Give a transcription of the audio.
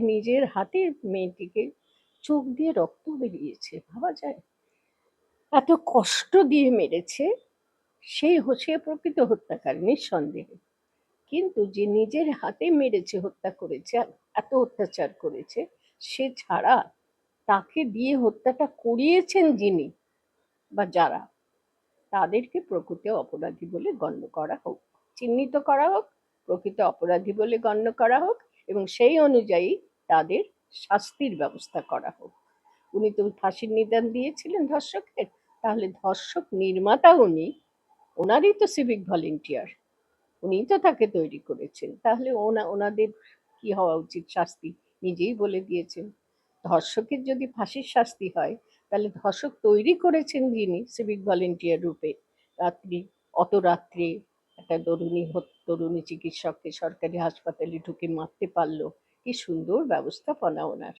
নিজের হাতে মেয়েটিকে চোখ দিয়ে রক্ত বেরিয়েছে, ভাবা যায়? এত কষ্ট দিয়ে মেরেছে, সেই হচ্ছে প্রকৃত হত্যাকারী নিঃসন্দেহে। কিন্তু যে নিজের হাতে মেরেছে, হত্যা করেছে, এত অত্যাচার করেছে, সে ছাড়া তাকে দিয়ে হত্যাটা করিয়েছেন যিনি বা যারা, তাদেরকে প্রকৃত অপরাধী বলে গণ্য করা হোক, চিহ্নিত করা হোক, প্রকৃত অপরাধী বলে গণ্য করা হোক, এবং সেই অনুযায়ী তাদের শাস্তির ব্যবস্থা করা হোক। উনি তো ফাঁসির নিদান দিয়েছিলেন ধর্ষকের, তাহলে ধর্ষক নির্মাতা উনি, ওনারই তো সিভিক ভলেন্টিয়ার, উনি তো তাকে তৈরি করেছেন, তাহলে ওনাদের কি হওয়া উচিত শাস্তি নিজেই বলে দিয়েছেন। ধর্ষকের যদি ফাঁসির শাস্তি হয়, তাহলে ধর্ষক তৈরি করেছেন যিনি সিভিক ভলেন্টিয়ার রূপে, অত রাত্রে একটা তরুণী চিকিৎসককে সরকারি হাসপাতালে ঢুকে মারতে পারলো, কি সুন্দর ব্যবস্থাপনা ওনার।